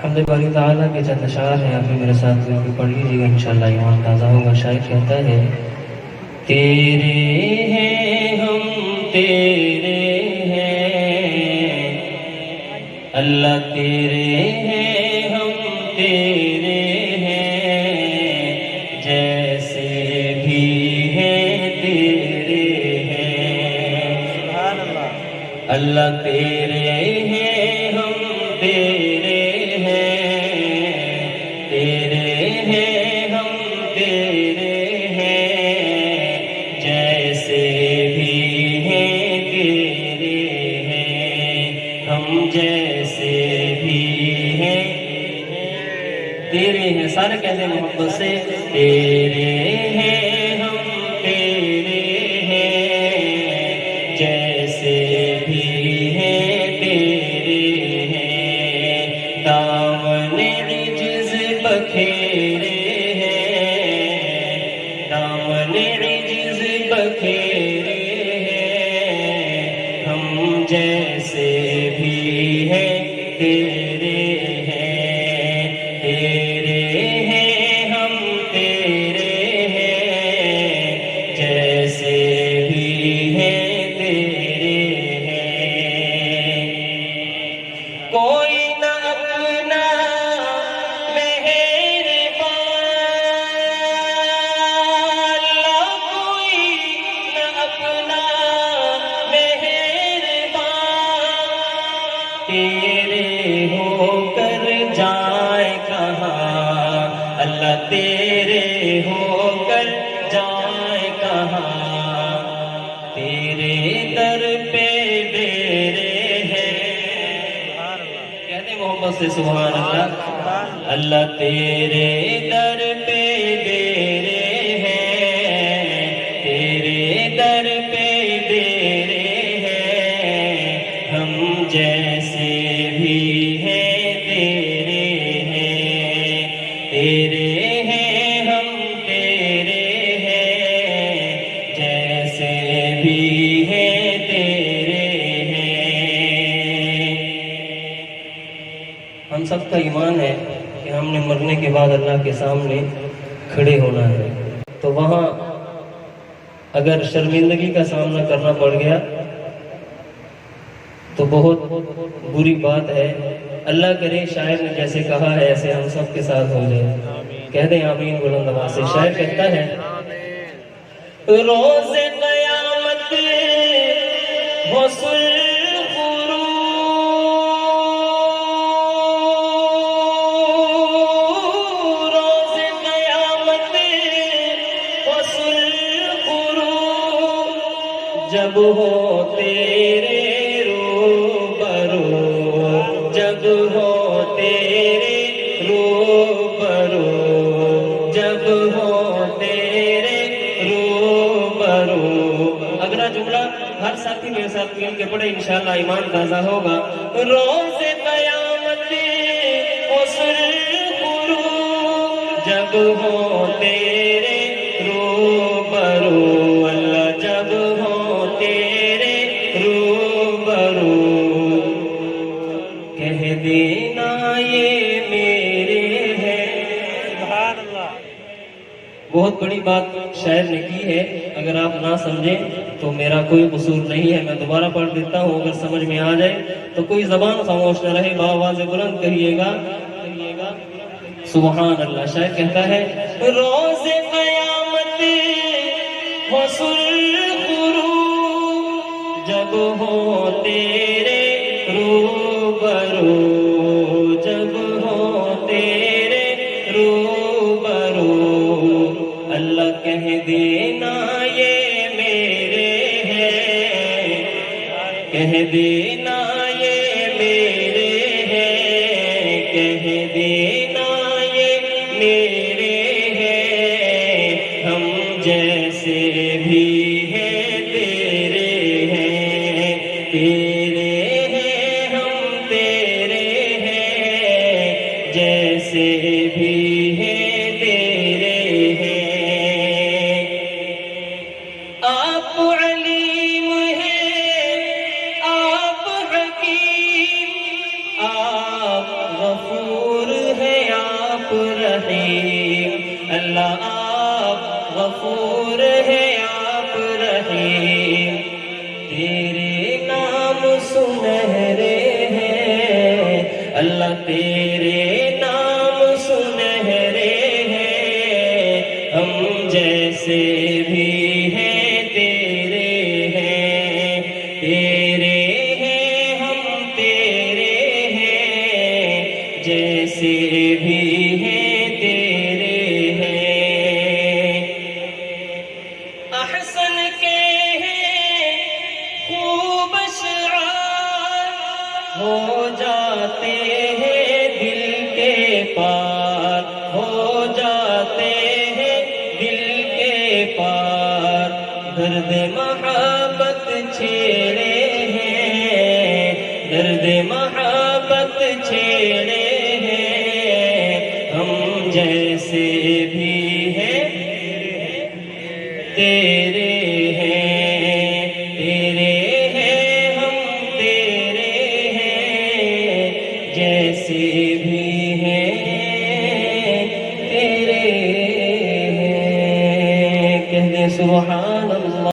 حمد باری تعالیٰ کے چند اشعار ہیں، آپ بھی میرے ساتھ مل کے پڑھ لیجیے گا، انشاءاللہ ایمان تازہ ہوگا۔ شاعر کہتا ہے تیرے ہیں ہم تیرے ہیں اللہ، تیرے ہیں ہم تیرے ہیں جیسے بھی ہیں تیرے ہیں اللہ، تیرے ہیں ہم تیرے ہیں تیرے ہیں ہم تیرے ہیں جیسے بھی ہیں تیرے ہیں ہم جیسے بھی ہیں تیرے ہیں۔ سارے کہتے ہیں محبت سے تیرے ہیں ہم تیرے ہیں جیسے بھی ہیں تیرے ہیں دامن عجز بکھیرے ہیں دامن عجز بکھیرے ہیں ہم جیسے بھی ہیں تیرے ہیں تیرے ہیں ہم تیرے ہیں جیسے بھی ہیں تیرے ہیں کوئی نہ اپنا مہربان اللہ کوئی نہ اپنا مہربان تیرے ہو کر جائے کہاں اللہ تیرے ہو کر جائے کہاں تیرے در پہ ڈیرے ہیں کہتے محبت سے سبحان اللہ اللہ تیرے در پہ ڈیرے ہیں تیرے در پہ ڈیرے ہیں ہم جیسے بھی ہیں تیرے ہیں تیرے ہیں ہم تیرے ہیں جیسے بھی ہیں تیرے ہیں ہم سب کا ایمان ہے کہ ہم نے مرنے کے بعد اللہ کے سامنے کھڑے ہونا ہے، تو وہاں اگر شرمندگی کا سامنا کرنا پڑ گیا تو بہت بری بات ہے۔ اللہ کرے شاعر نے جیسے کہا ہے ایسے ہم سب کے ساتھ ہو جائے، کہہ دیں آمین بلند آواز سے۔ شاعر کہتا ہے روز قیامت غسل روز قیامت غسل جب ہو تیرے روبرو جب ہو تیرے روبرو جب ہو تیرے روبرو اگلا جملہ ہر ساتھی میرے ساتھ مل کے پڑھے، انشاءاللہ ایمان تازہ ہوگا۔ روز قیامت غسل جب ہو تیرے روبرو اللہ جب ہو تیرے روبرو کہہ دینا یہ میرے ہیں سبحان اللہ۔ بہت بڑی بات شاعر نے کی ہے، اگر آپ نہ سمجھیں تو میرا کوئی قصور نہیں ہے، میں دوبارہ پڑھ دیتا ہوں، اگر سمجھ میں آ جائے تو کوئی زبان خاموش نہ رہے، بآواز بلند کہیے گا سبحان اللہ۔ شاعر کہتا ہے روز قیامت غسل جب ہو تیرے روبرو جب ہو تیرے روبرو اللہ کہہ دینا یہ میرے ہیں کہہ دینا یہ میرے ہیں کہہ دینا یہ میرے ہیں ہم جیسے بھی ہیں تیرے ہیں تیرے ہیں ہم تیرے ہیں جیسے بھی ہیں تیرے ہیں آپ علیم ہیں آپ حکیم آپ غفور غفور ہے آپ رحیم، تیرے نام سنہرے ہیں اللہ، تیرے نام سنہرے ہیں، ہم جیسے بھی ہیں تیرے ہیں، تیرے ہیں ہم تیرے ہیں، جیسے بھی ہیں تیرے ہیں، احسن کے ہیں خوب اشعار، ہو جاتے ہیں دل کے پار، ہو جاتے ہیں دل کے پار، درد محبت چھیڑے ہیں، درد محبت چھیڑے ہیں، ہم جیسے بھی ہیں تیرے ہیں، تیرے ہیں ہم تیرے ہیں، جیسے بھی ہیں تیرے ہیں، کہہ دیں سبحان